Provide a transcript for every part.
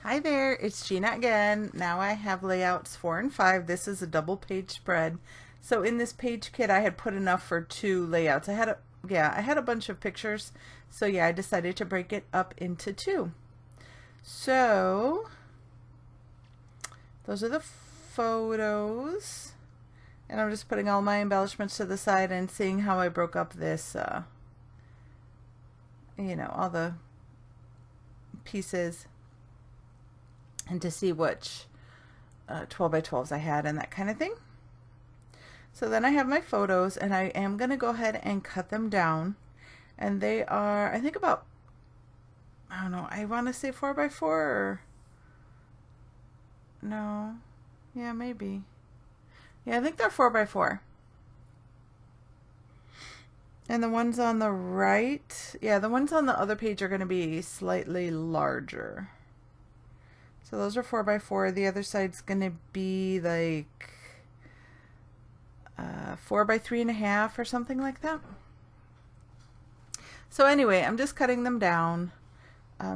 Hi there, it's Gina again. Now I have layouts 4 and 5. This is a double page spread. So in this page kit I had put enough for 2 layouts. I had a bunch of pictures. So yeah, I decided to break it up into 2. So those are the photos. And I'm just putting all my embellishments to the side and seeing how I broke up this all the pieces, and to see which 12 by 12s I had and that kind of thing. So then I have my photos, and I am going to go ahead and cut them down. And they are, I think about, I don't know, I want to say 4 by 4 or no. Yeah, maybe. Yeah, I think they're 4 by 4. And the ones on the right, yeah, the ones on the other page are going to be slightly larger. So those are 4 by 4. The other side's going to be like 4 by 3.5 or something like that. So anyway, I'm just cutting them down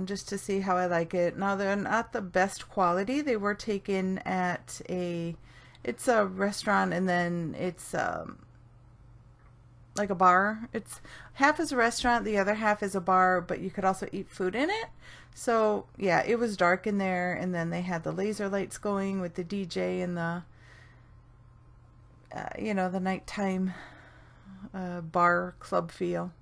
just to see how I like it. Now they're not the best quality. They were taken at it's a restaurant, and then it's like a bar. It's half is a restaurant, the other half is a bar, but you could also eat food in it. So yeah, it was dark in there, and then they had the laser lights going with the DJ and the the nighttime bar club feel.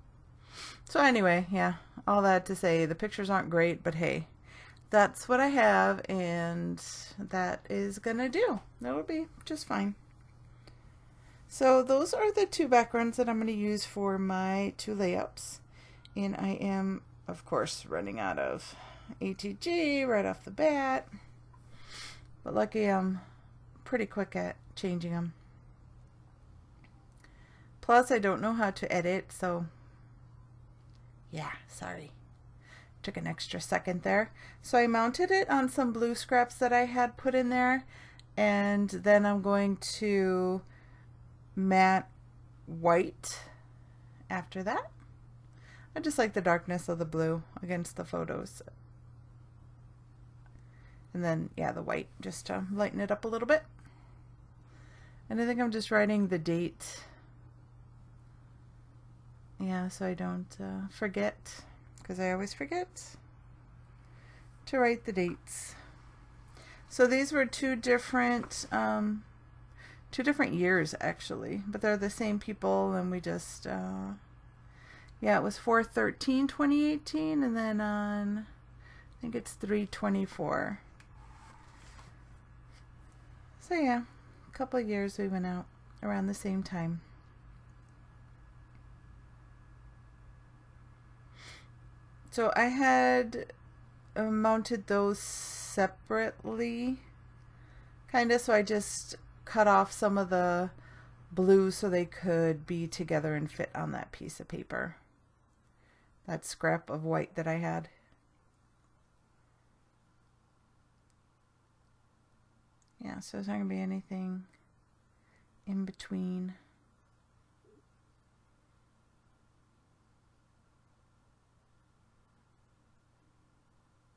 So anyway, yeah, all that to say the pictures aren't great, but hey, that's what I have, and that is gonna do. That'll be just fine. So those are the 2 backgrounds that I'm going to use for my 2 layouts. And I am, of course, running out of ATG right off the bat. But lucky I'm pretty quick at changing them. Plus, I don't know how to edit, so yeah, sorry. Took an extra second there. So I mounted it on some blue scraps that I had put in there, and then I'm going to matte white after that. I just like the darkness of the blue against the photos. And then, yeah, the white just to lighten it up a little bit. And I think I'm just writing the date. Yeah, so I don't forget, because I always forget to write the dates. So these were 2 different years actually, but they're the same people, and we just yeah, it was 4/13/2018, and then on I think it's 3/24. So yeah, a couple of years we went out around the same time. So I had mounted those separately, kind of, so I just cut off some of the blue so they could be together and fit on that piece of paper. That scrap of white that I had. Yeah, so there's not going to be anything in between.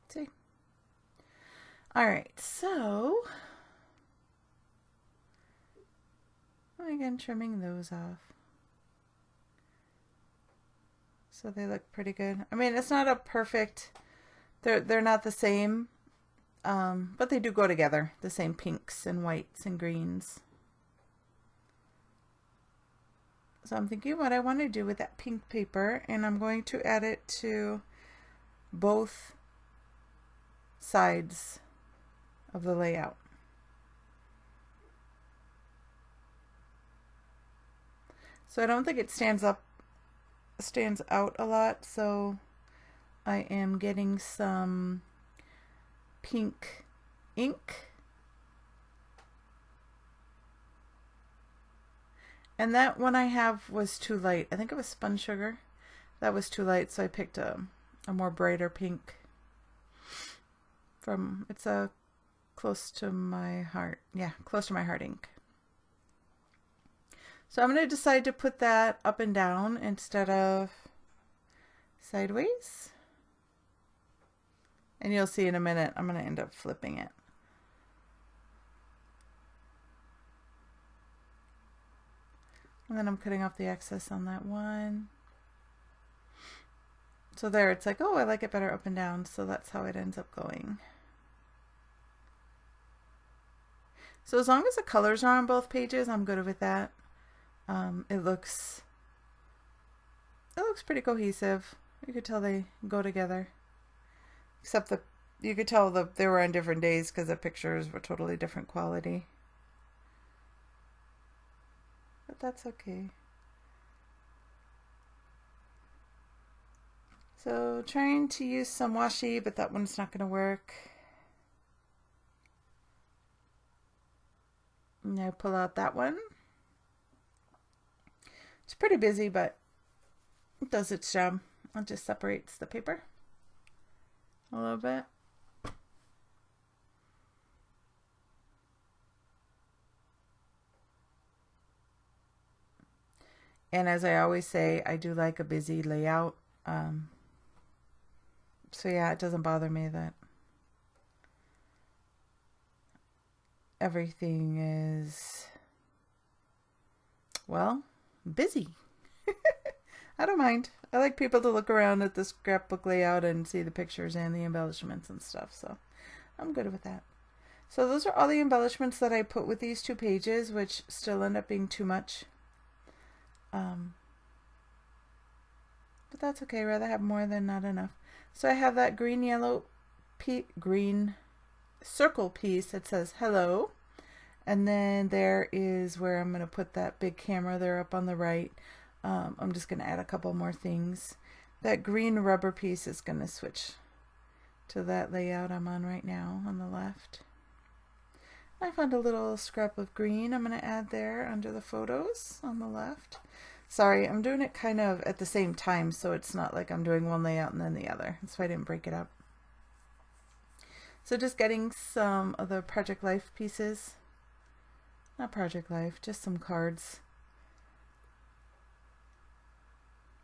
See? Alright, so again, trimming those off. So they look pretty good. I mean, it's not a perfect, they're not the same, but they do go together. The same pinks and whites and greens. So I'm thinking what I want to do with that pink paper, and I'm going to add it to both sides of the layout. So I don't think it stands out a lot, so I am getting some pink ink. And that one I have was too light. I think it was spun sugar. That was too light, so I picked a more brighter pink. It's close to my heart. Yeah, close to my heart ink. So I'm going to decide to put that up and down instead of sideways. And you'll see in a minute, I'm going to end up flipping it. And then I'm cutting off the excess on that one. So there, it's like, oh, I like it better up and down. So that's how it ends up going. So as long as the colors are on both pages, I'm good with that. It looks pretty cohesive. You could tell they go together. Except that you could tell that they were on different days because the pictures were totally different quality. But that's okay. So trying to use some washi, but that one's not going to work. Now pull out that one. It's pretty busy, but it does its job. It just separates the paper a little bit. And as I always say, I do like a busy layout. So yeah, it doesn't bother me that everything is, well, busy. I don't mind. I like people to look around at the scrapbook layout and see the pictures and the embellishments and stuff, so I'm good with that. So those are all the embellishments that I put with these 2 pages, which still end up being too much. But that's okay, rather have more than not enough. So I have that green circle piece that says hello. And then there is where I'm going to put that big camera there up on the right. I'm just going to add a couple more things. That green rubber piece is going to switch to that layout I'm on right now on the left. I found a little scrap of green I'm going to add there under the photos on the left. Sorry, I'm doing it kind of at the same time, so it's not like I'm doing one layout and then the other. That's why I didn't break it up. So just getting some of the Project Life pieces. Not Project Life, just some cards.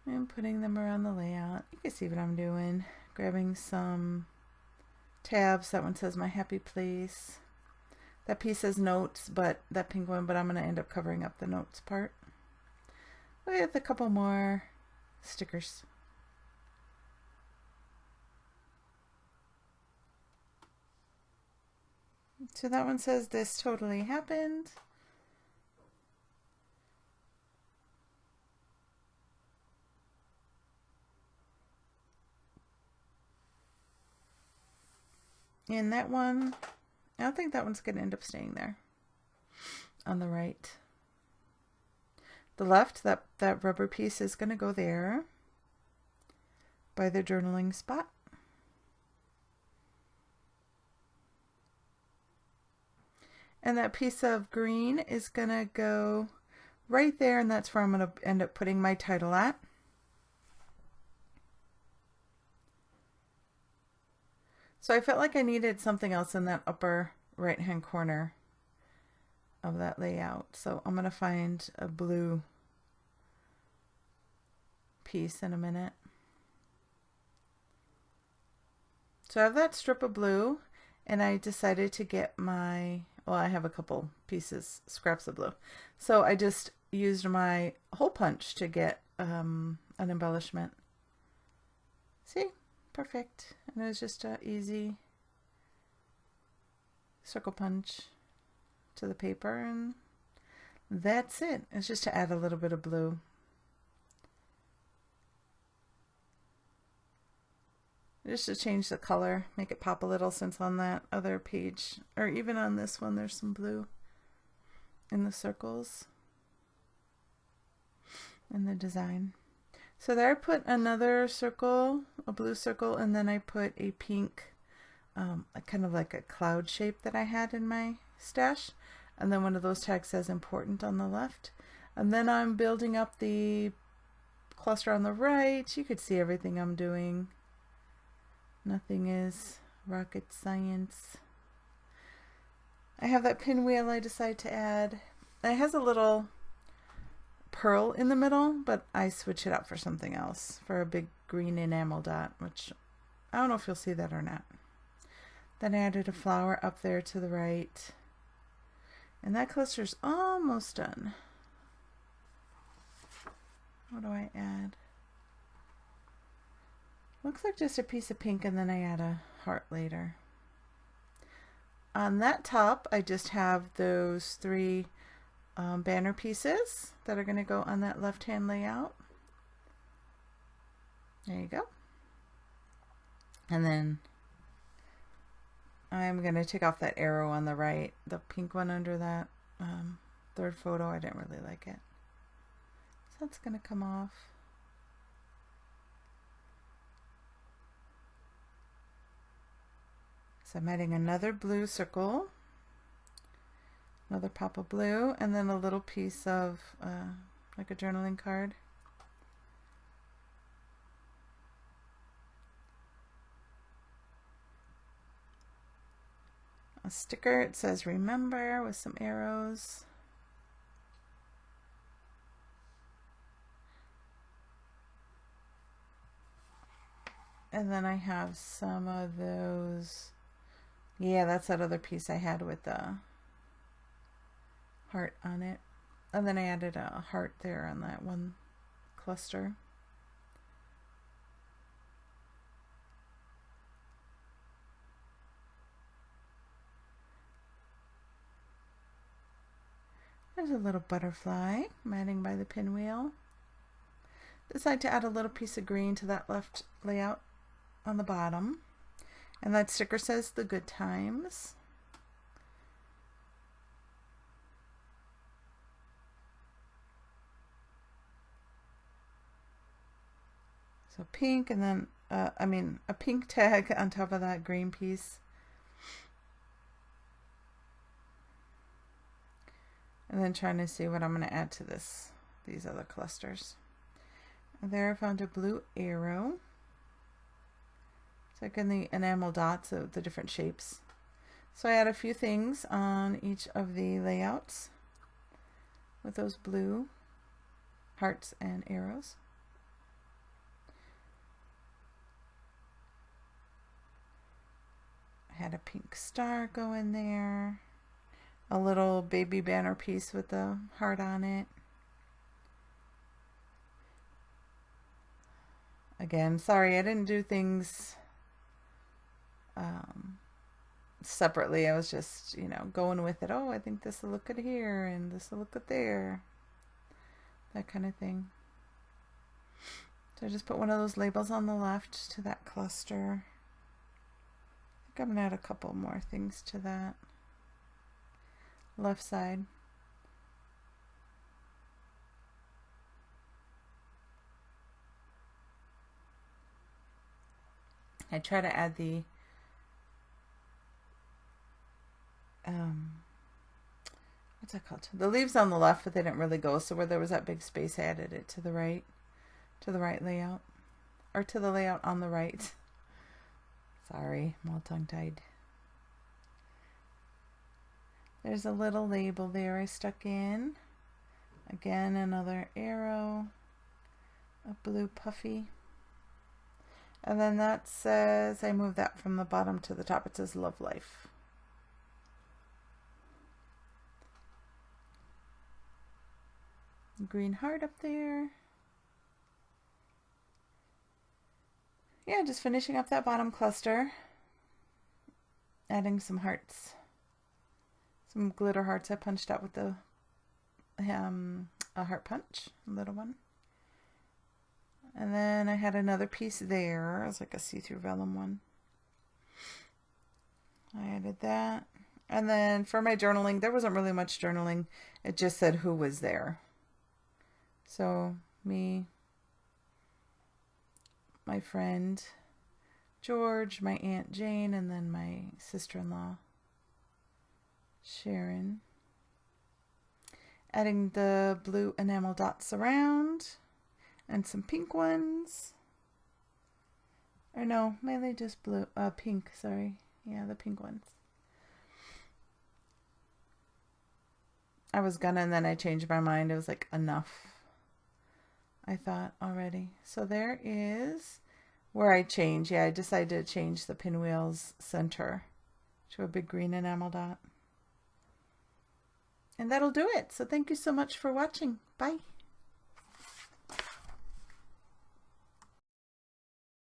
And putting them around the layout. You can see what I'm doing. Grabbing some tabs. That one says My Happy Place. That piece says notes, but that pink one, but I'm going to end up covering up the notes part with a couple more stickers. So that one says This Totally Happened. And that one, I don't think that one's going to end up staying there on the right. The left, that rubber piece is going to go there by the journaling spot. And that piece of green is going to go right there, and that's where I'm going to end up putting my title at. So I felt like I needed something else in that upper right-hand corner of that layout. So I'm going to find a blue piece in a minute. So I have that strip of blue, and I decided to get my, well, I have a couple pieces, scraps of blue. So I just used my hole punch to get an embellishment. See? Perfect. And it was just an easy circle punch to the paper, and that's it. It's just to add a little bit of blue. Just to change the color, make it pop a little, since on that other page, or even on this one, there's some blue in the circles in the design. So there I put another circle, a blue circle, and then I put a pink, kind of like a cloud shape that I had in my stash. And then one of those tags says important on the left. And then I'm building up the cluster on the right. You could see everything I'm doing. Nothing is rocket science. I have that pinwheel I decided to add. It has a little pearl in the middle, but I switch it out for something else, for a big green enamel dot, which I don't know if you'll see that or not. Then I added a flower up there to the right. And that cluster's almost done. What do I add? Looks like just a piece of pink, and then I add a heart later. On that top, I just have those three banner pieces that are going to go on that left-hand layout. There you go. And then I'm going to take off that arrow on the right, the pink one under that third photo. I didn't really like it. So that's going to come off. So I'm adding another blue circle, another pop of blue, and then a little piece of like a journaling card. A sticker, it says remember, with some arrows. And then I have some of those. Yeah, that's that other piece I had with the heart on it. And then I added a heart there on that one cluster. There's a little butterfly I'm adding by the pinwheel. Decide to add a little piece of green to that left layout on the bottom. And that sticker says the good times. So pink, and then, a pink tag on top of that green piece. And then trying to see what I'm going to add to these other clusters. And there I found a blue arrow. It's like in the enamel dots of the different shapes. So I add a few things on each of the layouts with those blue hearts and arrows. I had a pink star go in there. A little baby banner piece with the heart on it. Again, sorry I didn't do things separately. I was just, going with it. Oh, I think this will look good here and this will look good there. That kind of thing. So I just put one of those labels on the left to that cluster. I think I'm going to add a couple more things to that left side. I try to add the what's that called? The leaves on the left, but they didn't really go. So where there was that big space, I added it to the right layout, or to the layout on the right. Sorry, I'm all tongue-tied. There's a little label there I stuck in. Again, another arrow, a blue puffy. And then that says, I moved that from the bottom to the top. It says Love Life. Green heart up there. Yeah, just finishing up that bottom cluster. Adding some hearts. Some glitter hearts I punched out with the a heart punch, a little one. And then I had another piece there. It was like a see-through vellum one. I added that. And then for my journaling, there wasn't really much journaling. It just said who was there. So me, my friend George, my Aunt Jane, and then my sister-in-law Sharon. Adding the blue enamel dots around and some pink ones. Or no, mainly just blue, pink, sorry. Yeah, the pink ones. I was gonna, and then I changed my mind. It was like enough, I thought, already. So there is where I change. Yeah, I decided to change the pinwheel's center. Show a big green enamel dot. And that'll do it. So thank you so much for watching. Bye.